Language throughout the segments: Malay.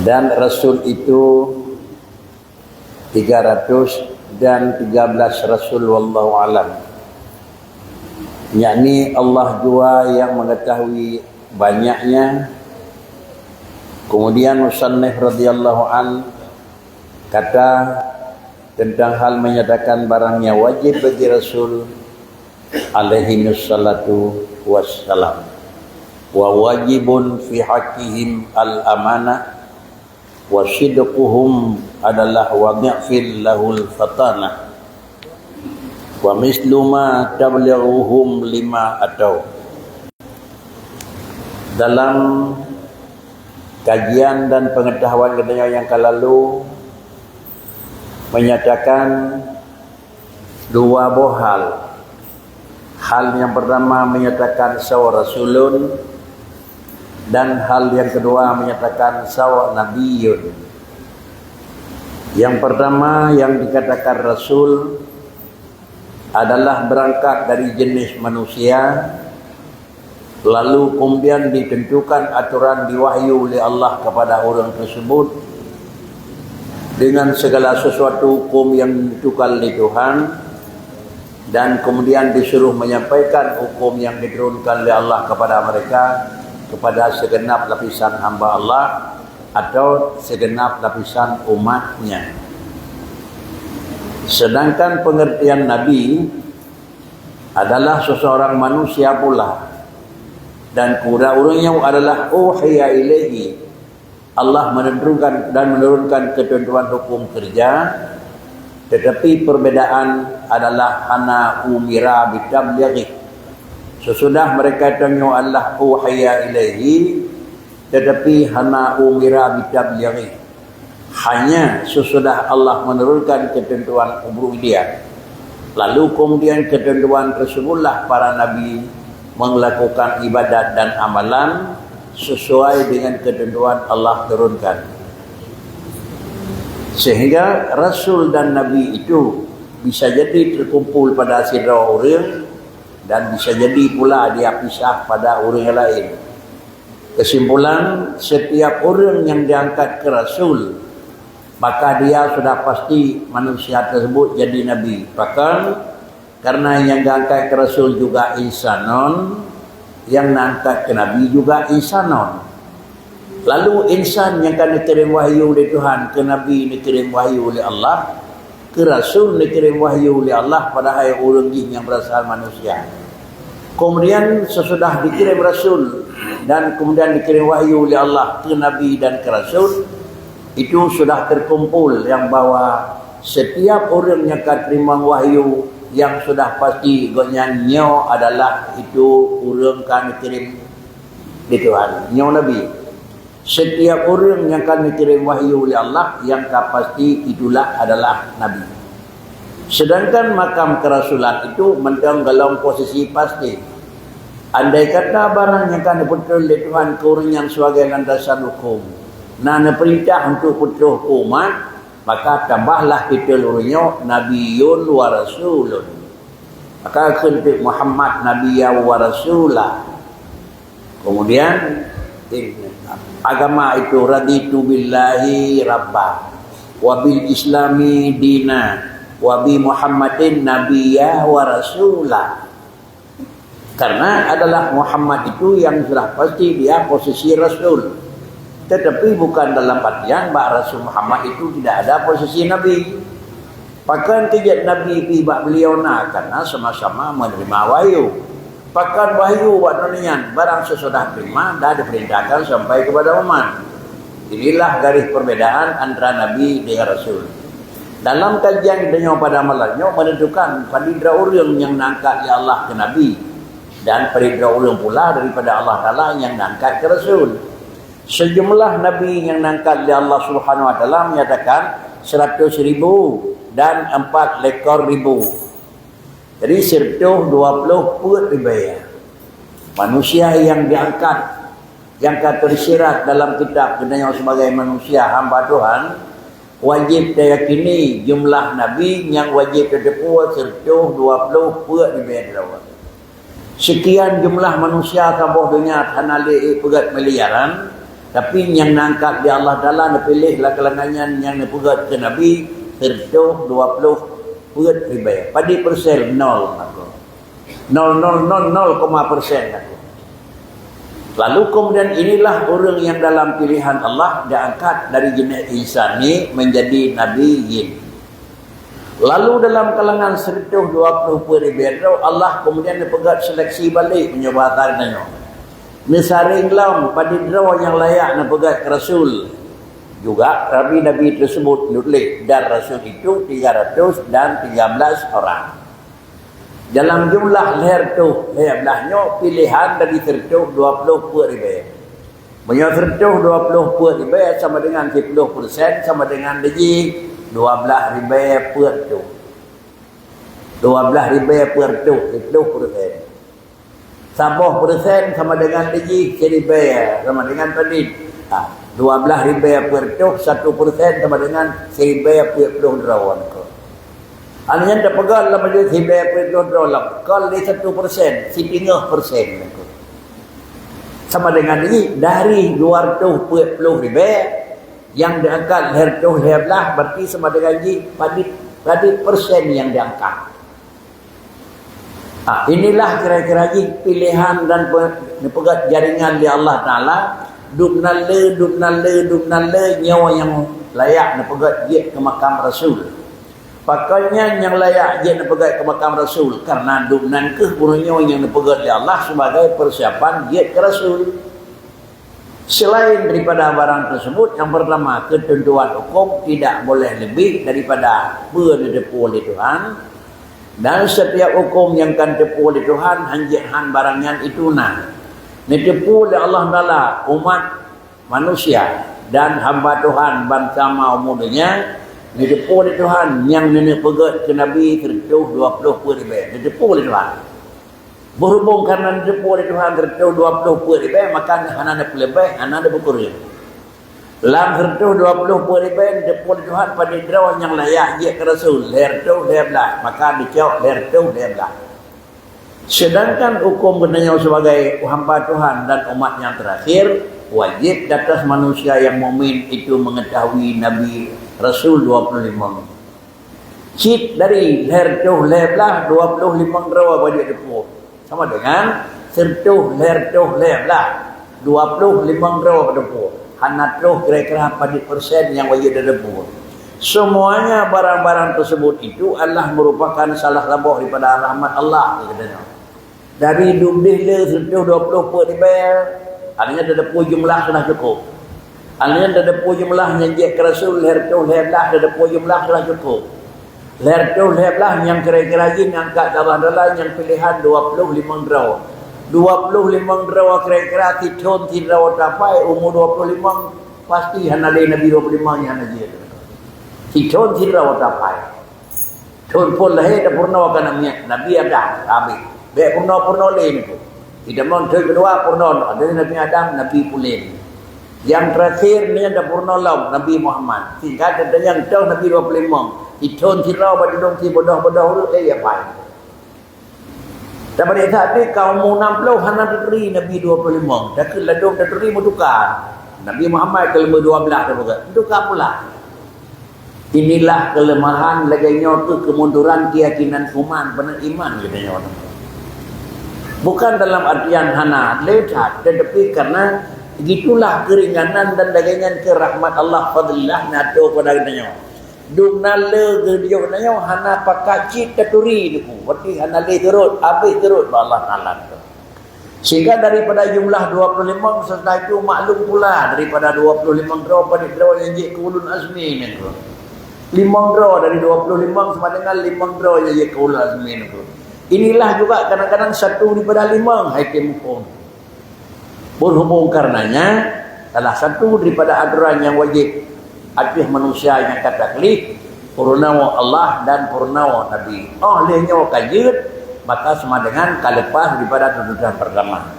Dan Rasul itu 313 Rasul wallahu alam. Yakni Allah jua yang mengetahui banyaknya. Kemudian Musannif radhiyallahu an kata tentang hal menyatakan barangnya wajib bagi Rasul alaihi wassalatu wassalam. Wa wajibun fi haqqihim al-amanah wa sidquhum adalah wadi'fil lahul fatanah wa misluma tablighuhum lima atau. Dalam kajian dan pengetahuan kita yang lalu menyatakan dua buah hal. Hal yang pertama menyatakan sawa rasulun, dan hal yang kedua menyatakan sawa nabiyun. Yang pertama yang dikatakan rasul adalah berangkat dari jenis manusia, lalu kemudian ditentukan aturan diwahyu oleh Allah kepada orang tersebut dengan segala sesuatu hukum yang ditentukan oleh Tuhan, dan kemudian disuruh menyampaikan hukum yang diturunkan oleh Allah kepada mereka, kepada segenap lapisan hamba Allah atau segenap lapisan umatnya. Sedangkan pengertian Nabi adalah seseorang manusia pula, dan kurang-kurangnya adalah uhiya ilaihi, Allah menentukan dan menurunkan ketentuan hukum kerja, tetapi perbedaan adalah hana umira bitablighi. Sesudah mereka tanya Allah uhiya ilaihi, tetapi hana umira bitablighi, hanya sesudah Allah menurunkan ketentuan ubudiyah, lalu kemudian ketentuan tersebutlah para nabi melakukan ibadat dan amalan sesuai dengan ketentuan Allah turunkan. Sehingga Rasul dan Nabi itu bisa jadi terkumpul pada sirah orang, dan bisa jadi pula dia pisah pada orang yang lain. Kesimpulan, setiap orang yang diangkat ke Rasul, maka dia sudah pasti manusia tersebut jadi Nabi. Bahkan karena yang diangkat ke Rasul juga insanon, yang diangkat ke Nabi juga insanon. Lalu insan yang akan dikirim wahyu oleh Tuhan, ke Nabi dikirim wahyu oleh Allah, ke Rasul dikirim wahyu oleh Allah pada hai orang jin yang berasal manusia. Kemudian sesudah dikirim Rasul dan kemudian dikirim wahyu oleh Allah ke Nabi dan ke Rasul, itu sudah terkumpul yang bahwa setiap orang yang akan terima wahyu yang sudah pasti gonyanyo adalah itu orang kan dikirim di Tuhan, nyo Nabi. Setiap orang yang akan dikirim wahyu oleh Allah yang tak pasti itulah adalah Nabi. Sedangkan makam kerasulan itu mentang dalam posisi pasti. Andai kata barang yang akan diputul oleh Tuhan ke orang yang sebagai landasan hukum, nana perintah untuk putul hukuman, maka tambahlah titel orangnya Nabiyun wa Rasulun. Maka ketik Muhammad Nabiyya wa Rasulah. Kemudian agama itu raditu billahi rabba wa bil islami dina wa bi Muhammadin nabiyya wa rasulah. Karena adalah Muhammad itu yang sudah pasti dia posisi Rasul, tetapi bukan dalam artian bahawa Rasul Muhammad itu tidak ada posisi Nabi. Bahkan tidak Nabi pihak beliau karena sama-sama menerima wahyu. Bahkan wahyu waktunya barang sesudah terima dah diperintahkan sampai kepada umat. Inilah garis perbedaan antara Nabi dengan Rasul. Dalam kajian kita pada malamnya menentukan pada orang yang nangkat ya Allah ke Nabi, dan pada orang pula daripada Allah Ta'ala yang nangkat ke Rasul. Sejumlah Nabi yang nangkat ya Allah Subhanahu Wa Ta'ala menyatakan 100,000 dan 4,000,000. Jadi 120 put dibayar. Manusia yang diangkat, yang tersirat dalam kitab kenanya sebagai manusia hamba Tuhan, wajib diyakini jumlah Nabi yang wajib terdepu 120 put dibayar. Sekian jumlah manusia kabuh dunia tanah li'i pegat miliaran, Tapi yang nangkap di Allah Ta'ala nak pilih lah kalangan yang nak pegat ke Nabi 20 pegat riba. Padi persen 0 aku. 0,0% aku. Lalu kemudian inilah orang yang dalam pilihan Allah diangkat dari jenis insan ni menjadi Nabi Yin. Lalu dalam kalangan 120 ribu Allah kemudian dipegat seleksi balik penyebatannya. Nesaring lam pada draw yang layak nak pegat Rasul. Juga Nabi tersebut nulis dan Rasul itu 313 orang. Dalam jumlah leher tu, lehernya pilihan dari 20 ribu. Punya 20 ribu sama dengan 10% sama dengan deji 12 ribu per tu. 12 ribu per tu, 10%. 10% sama dengan deji 1 ribu sama dengan tadi. 12 ribu per tu, 1% sama dengan 1 ribu per 10 drawan. Hanya dah pegang lah majlis hibah per lah. Kalau dia 1%, 1,5%. Sama dengan ini, dari 240 ribu yang diangkat hertuh heblah berarti sama dengan ini pada persen yang diangkat. Inilah kira-kira pilihan dan pegat jaringan di Allah Ta'ala. Dubnalle nyawa yang layak pegat dia ke makam Rasul. Pakainya yang layak dia nak pegat ke makam Rasul karena dubnan ke burunya yang dipegat oleh Allah sebagai persiapan dia ke Rasul. Selain daripada barang tersebut, yang pertama ketentuan hukum tidak boleh lebih daripada berdepu oleh Tuhan, dan setiap hukum yang kan depu oleh Tuhan hanjihan barangnya itu ditepu oleh Allah Ta'ala umat manusia dan hamba Tuhan bangsa umumnya. Ditepu oleh Tuhan yang nenek pegat ke Nabi 20 ribu. Ditepu oleh Tuhan. Berhubung karena ditepu oleh Tuhan 20 ribu, maka anak ada pelebih, anak ada berkurang. Dalam 20 ribu ditepu oleh Tuhan pada draw yang layak dia ke Rasul. Leher belah. Maka dicok leher belah. Sedangkan hukum kenanya sebagai hamba Tuhan dan umat yang terakhir, wajib atas manusia yang mukmin itu mengetahui Nabi Rasul 25. Cip dari leher belah 25 draw pada depu. Sama dengan sertuh leher belah 25 draw pada depu. Hana troh kira-kira pada persen yang wajib depu. Semuanya barang-barang tersebut itu adalah merupakan salah satu daripada rahmat Allah katanya. Dari dubdih sertuh 20 ribu, artinya depu jumlah sudah cukup. Alnya ada jumlah yang dia ke Rasul leher belah ada jumlah sudah cukup. Leher belah yang kira-kira ini angkat Allah Ta'ala yang pilihan 25 draw. 25 draw kira-kira titun draw tapai umur 25 pasti hanali Nabi 25 yang dia. Titun draw tapai. Tun pun lahir dah purna kan Nabi Adam habis. Baik purna lain itu. Tidak mau kedua purna ada Nabi Adam Nabi Pulen. Yang terakhir ni ada purna lau Nabi Muhammad. Singkat ada yang tahu Nabi 25. Itun tirau pada dong ti bodoh-bodoh tu apa? Dan pada saat ni kaum 60 hana diberi Nabi 25. Dah ke ladung dah diberi tukar. Nabi Muhammad kelima 12 dah bukan. Tukar pula. Inilah kelemahan laganya tu kemunduran keyakinan umat benar iman katanya orang. Bukan dalam artian hana lehat tetapi karena begitulah keringanan dan dagangan ke rahmat Allah fadlillah nato pada katanya. Dumnale ke dia katanya hana pakacit katuri tu. Berarti hana le terut, habis terut Allah Taala. Sehingga daripada jumlah 25 setelah itu maklum pula daripada 25 draw pada draw yang je ke ulun azmi ni tu. 5 draw dari 25 sama dengan 5 draw yang je ke ulun azmi ni tu. Inilah juga kadang-kadang satu daripada 5 hakim hukum. Berhubung karenanya salah satu daripada aturan yang wajib atas manusia yang kataklif purnawa Allah dan purnawa Nabi. Olehnya kajut maka sama dengan kalepas daripada tuntutan pertama.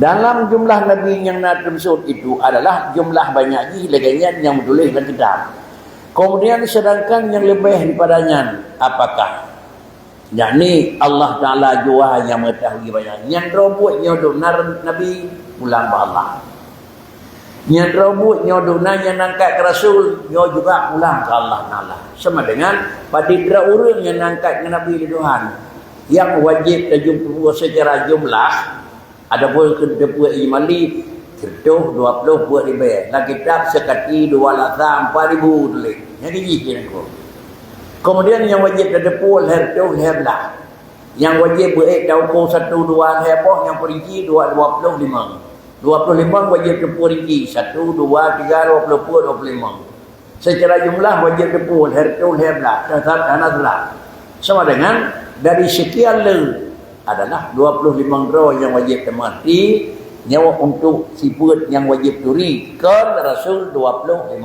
Dalam jumlah Nabi yang nak tersebut itu adalah jumlah banyak lagi yang ditulis dalam kitab. Kemudian sedangkan yang lebih daripadanya apakah? Yakni Allah Ta'ala jua yang mengetahui banyak. Yang robotnya benar Nabi pulang Allah. Nya robot nyo dunanya nangkat ke Rasul, nyo juga pulang ke Allah Taala. Sama dengan pada dra urang yang nangkat ke Nabi Tuhan. Yang wajib terjumpa secara jumlah adapun kedua ijmali ketuh 20 buat ribu. Lah kitab sekati 2 4,000 tulis. Jadi gini aku. Kemudian yang wajib terdepu leher tu leher belah. Yang wajib buat tahu 1 2 leher boh yang perinci 25. 25 wajib tepu rinci 1, 2, 3, 20, 25. Secara jumlah wajib tepu leher tu leher belah. Tanah belah. Sama dengan dari sekian le adalah 25 draw yang wajib temati nyawa untuk sifat yang wajib turi kan Rasul 25.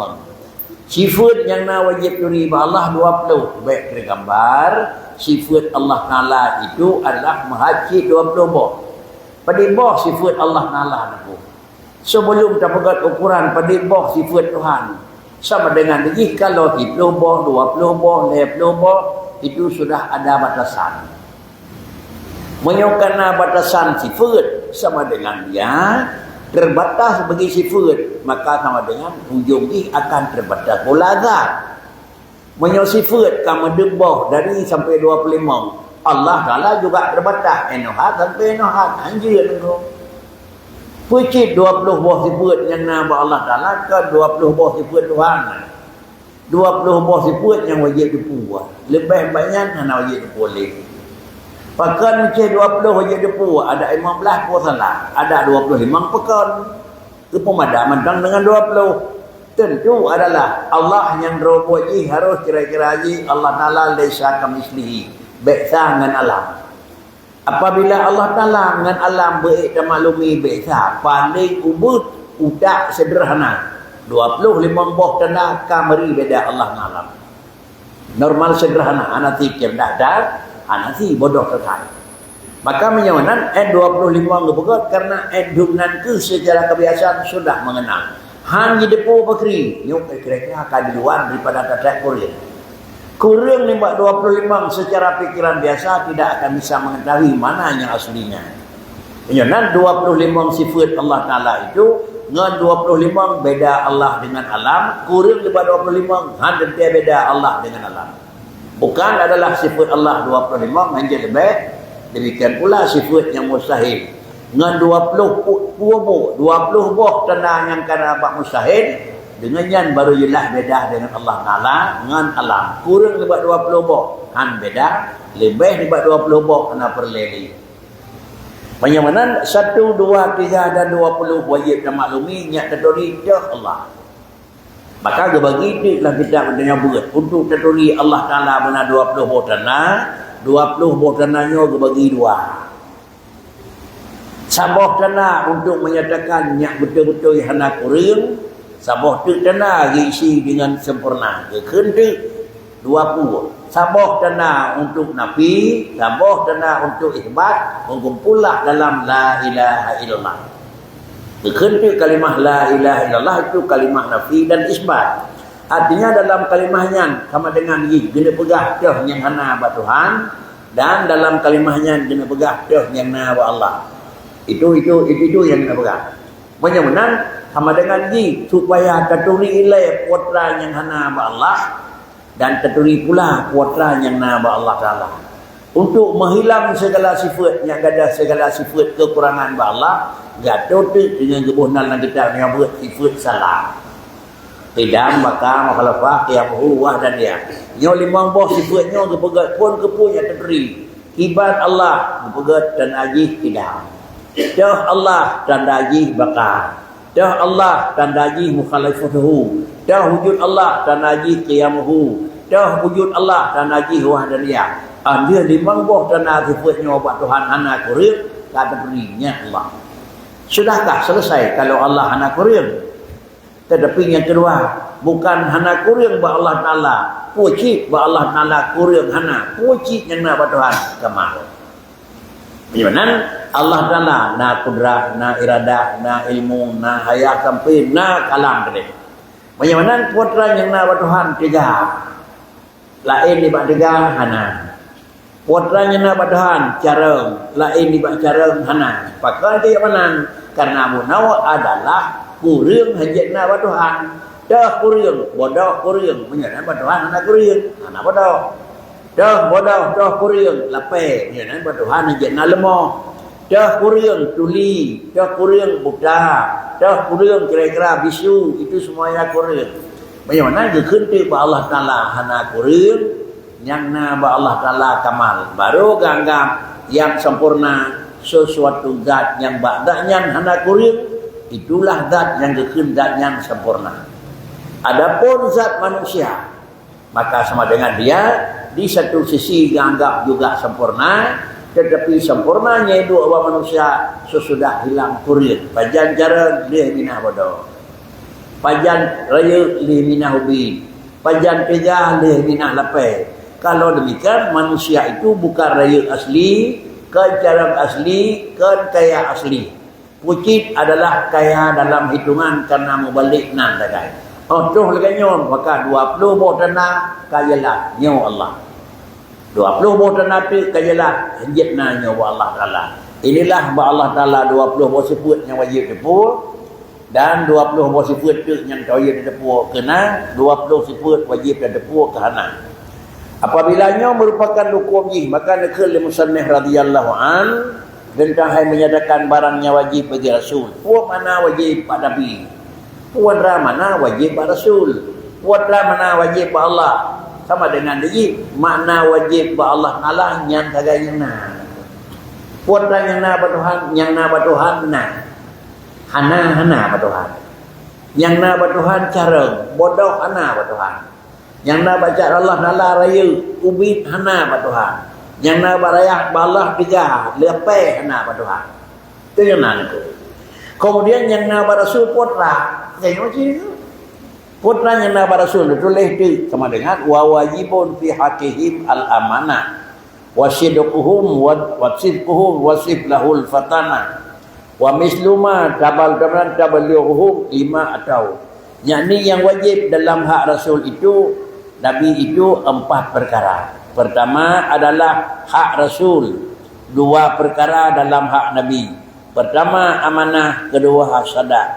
Sifat yang na wajib turi ba Allah 20. Baik kira gambar sifat Allah Taala itu adalah mahaji 20 boh. Pada boh sifat Allah Taala itu. Sebelum terpegat ukuran pada boh sifat Tuhan. Sama dengan lagi kalau 30 boh, 20 boh, 50 boh itu sudah ada batasan. Menyokana batasan sifat sama dengan dia terbatas bagi sifat, maka sama dengan hujung ini akan terbatas pula zat. Menyok sifat kamu debah dari sampai 25. Allah Taala juga terbatas enohat sampai enohat anjir engkau. Pucit 20 buah sifat yang nama Allah Taala ke 20 buah sifat Tuhan. 20 buah sifat yang wajib dipuas. Lebih banyak yang wajib dipuas. Pakan macam 20 wajib dipuas. Ada 15 pun salah. Ada 25 pakan. Itu pemadaman dengan 20. Tentu adalah Allah yang roboji harus kira-kira haji Allah Ta'ala laisa kamislihi. Beksa dengan alam. Apabila Allah Ta'ala dengan alam baik dan maklumi beksa. Paling ubud, udak sederhana. 25 boh tanda kamari beda Allah ngalam. Normal sederhana, anak si cerdas dah, anak si bodoh terkait. Maka menyawanan 25 ngebegot karena dunan ke secara kebiasaan sudah mengenal. Hanya depo bakri, nyok kira-kira akan di luar daripada tatak Korea. Kurang 25 secara pikiran biasa tidak akan bisa mengetahui mana yang aslinya. Menyawanan 25 sifat Allah Ta'ala itu dengan 25 beda Allah dengan alam, kurang daripada 25 hampir beda Allah dengan alam. Bukan adalah sifat Allah 25 hanya lebih. Demikian pula sifat yang mustahil. Dengan 20 buah tanda yang kena abad mustahil, dengan yang baru jelas beda dengan Allah Ta'ala dengan alam. Kurang daripada 20 buah han beda, lebih daripada 20 buah kena perleli. Penyamanan 1, 2, 3 dan 20 wajib dan maklumi nyak terdiri dah Allah. Maka dia bagi lah kita mendengar berat untuk terdiri Allah Ta'ala benar 20 buah tanah. 20 buah tanahnya dia bagi 2. Sabah tanah untuk menyatakan nyak betul-betul hana kurang. Sabah tu tanah diisi dengan sempurna. Dia kena 20. Sabah tanah untuk Nabi, sabah tanah untuk ikhbat, mengumpullah dalam la ilaha illallah. Berkentu kalimah la ilaha illallah itu kalimah Nabi dan isbat. Artinya dalam kalimahnya sama dengan ini, kena pegah dah yang hana ba Tuhan, dan dalam kalimahnya kena pegah dah yang na ba Allah. Itu yang kena pegah. Menyamunan sama dengan ini supaya terturi ilai putra yang hana ba Allah. Dan terdiri pula kuatran yang nama Allah Ta'ala. Untuk menghilang segala sifat yang ada segala sifat kekurangan Allah, gaduh dengan kebohongan kita yang buat sifat salah. Tidak maka makhlafah yang huwah dan dia. Yang 5 buah sifatnya kepegat pun kepunya terdiri. Ibarat Allah kepegat dan ajih tidak. Dah Allah dan ajih bakar. Dah Allah dan ajih mukhalifatuhu. Dah wujud Allah dan ajih qiyamuhu. Dah wujud Allah dan ajih wahdaniyah. Dia 5 buah tanah sifatnya buat Tuhan anak kurir, tak berinya Allah. Sudahkah selesai kalau Allah anak kurir? Tetapi yang kedua, bukan hana kurir buat Allah Ta'ala. Pucik buat Allah Ta'ala kurir hana. Pucik yang nak buat Tuhan kemal. Bagaimana? Allah Ta'ala na kudrah, na iradah, na ilmu, na hayat sampai, na kalam tadi. Bagaimana putra yang nak buat Tuhan 3. Lain di bak 3 hana. Putra yang nak buat Tuhan careng. Lain di bak careng hana. Pakai dia mana? Karena munawak adalah kurang hajatna ba Tuhan. Dah kurang, bodoh kurang, menyana ba Tuhan anak kurang, anak bodoh. Dah bodoh, dah kurang, lapeh, menyana ba Tuhan hajatna lemah. Dah kurang tuli, dah kurang buta, dah kurang kira-kira bisu, itu semuanya kurang. Bagaimana kekentik ba Allah Taala hana kurang, yang na ba Allah Taala kamal. Baru ganggap yang sempurna sesuatu zat yang ba'danya hana kurang, itulah zat yang kekendak yang sempurna. Adapun zat manusia, maka sama dengan dia di satu sisi dianggap juga sempurna, tetapi sempurnanya itu orang manusia sesudah hilang kurang. Pajan cara dia minah bodoh, pajan raya dia minah ubi, pajan pegah dia minah lapeh. Kalau demikian manusia itu bukan raya asli, kejaran asli, kaya asli. Pucit adalah kaya dalam hitungan karena membalik nan dagai. Oh tuh lagi nyon, maka 20 buah tanah kayalah nyawa Allah. 20 buah tanah tu kayalah hajatna nyawa Allah Taala. Inilah ba Allah Taala 20 buah sifat yang wajib dipur dan 20 buah sifat tu yang wajib dipur kena, 20 sifat wajib dipur kehana. Apabila merupakan hukum jih, maka nakal musannif radhiyallahu an tentang hai menyatakan barangnya wajib bagi Rasul. Puak mana wajib pak Nabi? Puak mana wajib pak Rasul? Puak mana wajib pak Allah? Sama dengan dia. Makna wajib pak Allah Allah yang tagayana. Puak yang na pak Tuhan, yang na pak Tuhan na. Hana pak Tuhan. Yang na pak Tuhan cara bodoh hana pak Tuhan. Yang nak baca Allah Taala raya ubit hana ba Tuhan. Yang nak barayah balah tiga lepeh hana ba Tuhan. Itu yang nak itu. Kemudian yang nak Rasul putra, saya macam itu. Putra yang nak Rasul tulis tu sama dengan wa wajibun fi haqihim al amanah wa sidquhum wa sidquhum wasif lahul fatana wa misluma taballuhum lima atau. Yakni yang wajib dalam hak Rasul itu Nabi itu 4 perkara. Pertama adalah hak Rasul. 2 perkara dalam hak Nabi. Pertama amanah, kedua hak sadak.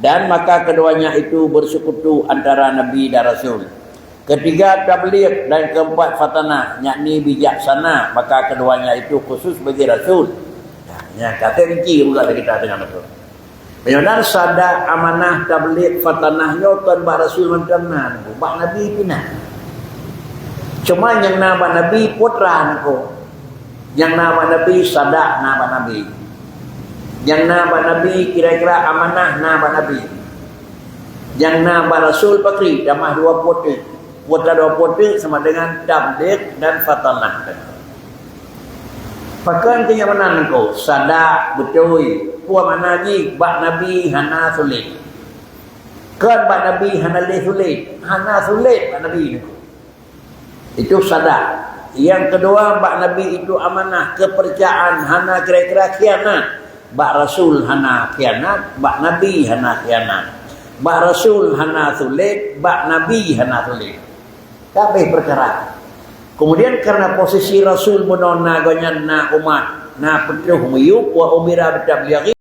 Dan maka keduanya itu bersekutu antara Nabi dan Rasul. Ketiga tabligh dan keempat fatanah, yakni bijaksana. Maka keduanya itu khusus bagi Rasul. Ya, kata rinci juga kita dengan Rasul. Benar sadak, amanah, tabligh, fatanah nyoton ba Rasul macam nan. Bak Nabi pinah. Cuma yang nama Nabi putra nako. Yang nama Nabi sadak nama Nabi. Yang nama Nabi kira-kira amanah nama Nabi. Yang nama Rasul pakri damah 2 putra. Putra 2 putra sama dengan tabligh dan fatanah. Pakan kenyamanan nako sadak betul. Puan mana ni bak Nabi hana sulit. Kan bak Nabi hana sulit. Hana sulit bak Nabi nako. Itu sadar. Yang kedua bak Nabi itu amanah, kepercayaan, hana kira-kira khianat. Bak Rasul hana khianat, bak Nabi hana khianat. Bak Rasul hana sulit, bak Nabi hana sulit. Kabeh perkara. Kemudian karena posisi Rasul menona gonyan na umat, na petruh muyuk wa umira bitablighi